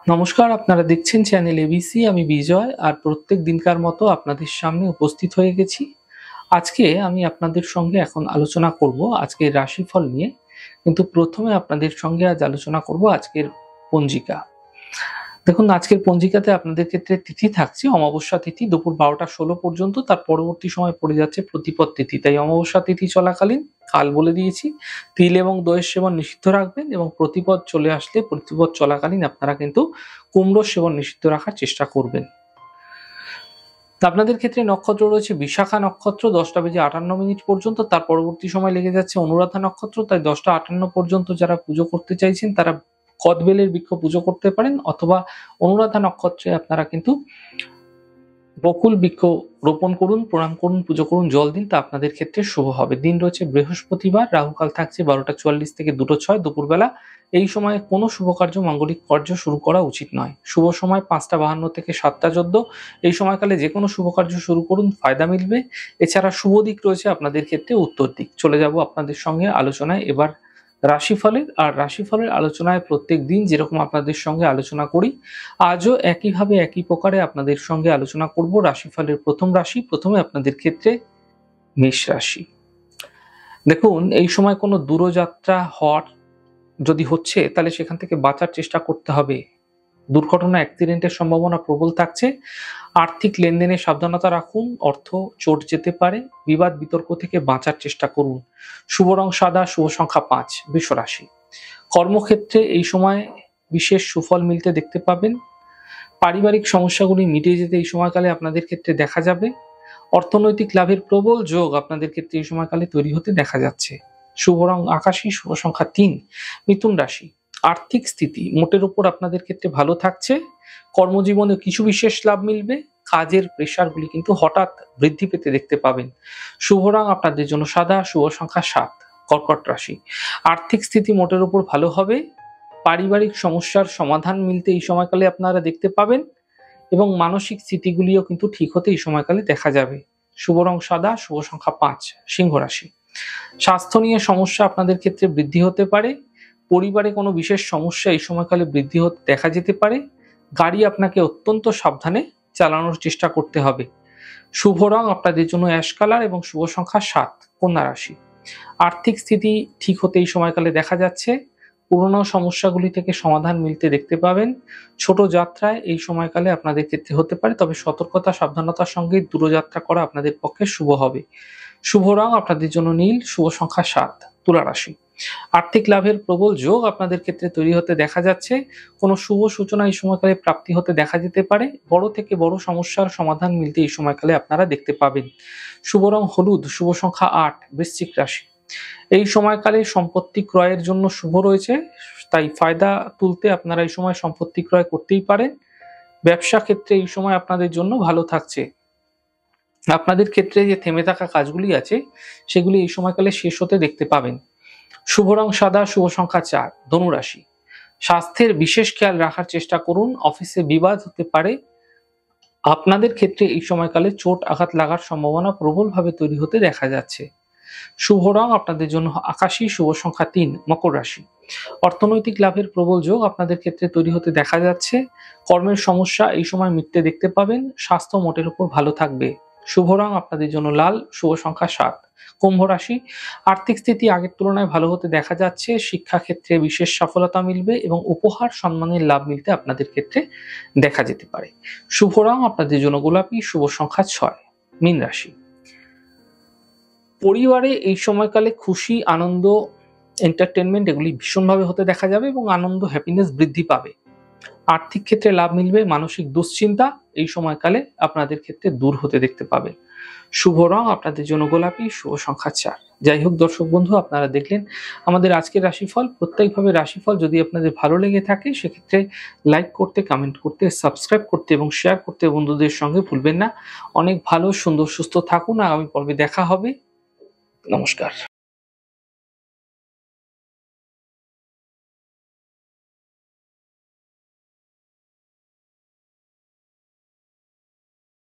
নমস্কার, আপনারা দেখছেন চ্যানেল এবিসি। আমি বিজয়, আর প্রত্যেক দিনকার মতো আপনাদের সামনে উপস্থিত হয়ে গেছি। আজকে আমি আপনাদের সঙ্গে এখন আলোচনা করব আজকের রাশিফল নিয়ে। কিন্তু প্রথমে আপনাদের সঙ্গে আজ আলোচনা করব আজকের পঞ্জিকা। দেখুন, আজকের পঞ্জিকাতে আপনাদের ক্ষেত্রে তিথি থাকছে অমাবস্যা তিথি দুপুর 12টা 16 পর্যন্ত। তার পরবর্তী সময় পড়ে যাচ্ছে প্রতিপদ তিথি। তাই অমাবস্যা তিথি চলাকালীন কাল বলে দিয়েছি, তিল এবং দইয়ের সেবন নিষিদ্ধ রাখবেন, এবং প্রতিপদ চলে আসলে প্রতিপদ চলাকালীন আপনারা কিন্তু কুমড়োর সেবন নিষিদ্ধ রাখার চেষ্টা করবেন। আপনাদের ক্ষেত্রে নক্ষত্র রয়েছে বিশাখা নক্ষত্র 10টা বেজে 58 মিনিট পর্যন্ত। তার পরবর্তী সময় লেগে যাচ্ছে অনুরাধা নক্ষত্র। তাই 10টা 58 পর্যন্ত যারা পুজো করতে চাইছেন তারা কদবেলের বৃক্ষ পুজো করতে পারেন, অথবা অনুরাধা নক্ষত্রে আপনারা কিন্তু বকুল বৃক্ষ রোপণ করুন, প্রণাম করুন, পুজো করুন, জল দিন। তা আপনাদের ক্ষেত্রে শুভ হবে। দিন রয়েছে বৃহস্পতিবার, রাহুকাল থাকছে 12টা 44 থেকে 2টা 6 দুপুরবেলা। এই সময়ে কোনো শুভ কার্য মাঙ্গলিক কার্য শুরু করা উচিত নয়। শুভ সময় 5টা 52 থেকে 7টা 14। এই সময়কালে যে কোনো শুভ কার্য শুরু করুন, ফায়দা মিলবে। এছাড়া শুভ দিক রয়েছে আপনাদের ক্ষেত্রে উত্তর দিক। চলে যাব আপনাদের সঙ্গে আলোচনায় এবার রাশিফলের। আর রাশিফলের আলোচনায় প্রত্যেক দিন যেরকম আপনাদের সঙ্গে আলোচনা করি, আজও একইভাবে একই প্রকারে আপনাদের সঙ্গে আলোচনা করব রাশিফলের প্রথম রাশি। প্রথমে আপনাদের ক্ষেত্রে মেষ রাশি। দেখুন, এই সময় কোনো দূরযাত্রা হওয়ার যদি হচ্ছে তাহলে সেখান থেকে বাঁচার চেষ্টা করতে হবে। দুর্ঘটনা অ্যাক্সিডেন্টের সম্ভাবনা প্রবল থাকছে। আর্থিক লেনদেনে সাবধানতা রাখুন, অর্থ চোট যেতে পারে। বিবাদ বিতর্ক থেকে বাঁচার চেষ্টা করুন। শুভ রং সাদা, শুভ সংখ্যা 5। বৃষ রাশি। কর্মক্ষেত্রে এই সময় বিশেষ সুফল মিলতে দেখতে পাবেন। পারিবারিক সমস্যাগুলি মিটে যেতে এই সময়কালে আপনাদের ক্ষেত্রে দেখা যাবে। অর্থনৈতিক লাভের প্রবল যোগ আপনাদের ক্ষেত্রে এই সময়কালে তৈরি হতে দেখা যাচ্ছে। শুভ রং আকাশী, শুভ সংখ্যা 3। মিথুন রাশি। আর্থিক স্থিতি মোটের উপর আপনাদের ক্ষেত্রে ভালো থাকছে। কর্মজীবনে কিছু বিশেষ লাভ মিলবে। কাজের প্রেশারগুলি কিন্তু হঠাৎ বৃদ্ধি পেতে দেখতে পাবেন। শুভ রং আপনাদের জন্য সাদা, শুভ সংখ্যা 7। কর্কট রাশি। আর্থিক স্থিতি মোটের উপর ভালো হবে। পারিবারিক সমস্যার সমাধান মিলতে এই সময়কালে আপনারা দেখতে পাবেন, এবং মানসিক স্থিতিগুলিও কিন্তু ঠিক হতে এই সময়কালে দেখা যাবে। শুভ রং সাদা, শুভ সংখ্যা 5। সিংহ রাশি। স্বাস্থ্য নিয়ে সমস্যা আপনাদের ক্ষেত্রে বৃদ্ধি হতে পারে। পরিবারে কোনো বিশেষ সমস্যা এই সময়কালে বৃদ্ধি হতে দেখা যেতে পারে। গাড়ি আপনাকে অত্যন্ত সাবধানে চালানোর চেষ্টা করতে হবে। শুভ রং আপনাদের জন্য অ্যাশ কালার, এবং শুভ সংখ্যা 7। কন্যা রাশি। আর্থিক স্থিতি ঠিক হতে এই সময়কালে দেখা যাচ্ছে। পুরনো সমস্যাগুলি থেকে সমাধান মিলতে দেখতে পাবেন। ছোট যাত্রায় এই সময়কালে আপনাদের ক্ষেত্রে হতে পারে, তবে সতর্কতা সাবধানতার সঙ্গে দূরযাত্রা করা আপনাদের পক্ষে শুভ হবে। শুভ রং আপনাদের জন্য নীল, শুভ সংখ্যা 7। তুলা রাশি। আর্থিক লাভের প্রবল যোগ আপনাদের ক্ষেত্রে তৈরি হতে দেখা যাচ্ছে। কোনো শুভ সূচনা এই সময়কালে প্রাপ্তি হতে দেখা যেতে পারে। বড় থেকে বড় সমস্যার সমাধান মিলতে এই সময়কালে আপনারা দেখতে পাবেন। শুভ রং হলুদ, শুভ সংখ্যা 8। বৃশ্চিক রাশি। এই সময়কালে সম্পত্তি ক্রয়ের জন্য শুভ রয়েছে, তাই ফায়দা তুলতে আপনারা এই সময় সম্পত্তি ক্রয় করতেই পারেন। ব্যবসা ক্ষেত্রে এই সময় আপনাদের জন্য ভালো থাকছে। আপনাদের ক্ষেত্রে যে থেমে থাকা কাজগুলি আছে সেগুলি এই সময়কালে শেষ হতে দেখতে পাবেন। শুভ রং সাদা, শুভ সংখ্যা 4। ধনু রাশি। স্বাস্থ্যের বিশেষ খেয়াল রাখার চেষ্টা করুন। অফিসে বিবাদ হতে পারে। আপনাদের ক্ষেত্রে এই সময়কালে চোট আঘাত লাগার সম্ভাবনা প্রবলভাবে তৈরি হতে দেখা যাচ্ছে। শুভ রং আপনাদের জন্য আকাশী, শুভ সংখ্যা 3। মকর রাশি। অর্থনৈতিক লাভের প্রবল যোগ আপনাদের ক্ষেত্রে তৈরি হতে দেখা যাচ্ছে। কর্মের সমস্যা এই সময় মিটতে দেখতে পাবেন। স্বাস্থ্য মোটের উপর ভালো থাকবে। শুভ রং আপনাদের জন্য লাল, শুভ সংখ্যা 7। কুম্ভ রাশি। আর্থিক স্থিতি আগের তুলনায় ভালো হতে দেখা যাচ্ছে। শিক্ষা ক্ষেত্রে বিশেষ সফলতা মিলবে, এবং উপহার সম্মানের লাভ মিলতে আপনাদের ক্ষেত্রে দেখা যেতে পারে। শুভ রং আপনাদের জন্য গোলাপি, শুভ সংখ্যা 6। মীন রাশি। পরিবারে এই সময়কালে খুশি, আনন্দ, এন্টারটেনমেন্ট এগুলি ভীষণভাবে হতে দেখা যাবে, এবং আনন্দ, হ্যাপিনেস বৃদ্ধি পাবে। আর্থিক ক্ষেত্রে লাভ মিলবে। মানসিক দুশ্চিন্তা এই সময়কালে আপনাদের ক্ষেত্রে দূর হতে দেখতে পাবেন। শুভ রং আপনাদের জন্য গোলাপি, শুভ সংখ্যা 4। যাই হোক দর্শক বন্ধু, আপনারা দেখলেন আমাদের আজকের রাশিফল। প্রত্যেকভাবে রাশিফল যদি আপনাদের ভালো লেগে থাকে সেক্ষেত্রে লাইক করতে, কমেন্ট করতে, সাবস্ক্রাইব করতে এবং শেয়ার করতে বন্ধুদের সঙ্গে ভুলবেন না। অনেক ভালো, সুন্দর, সুস্থ থাকুন। আগামী পর্বে দেখা হবে। নমস্কার।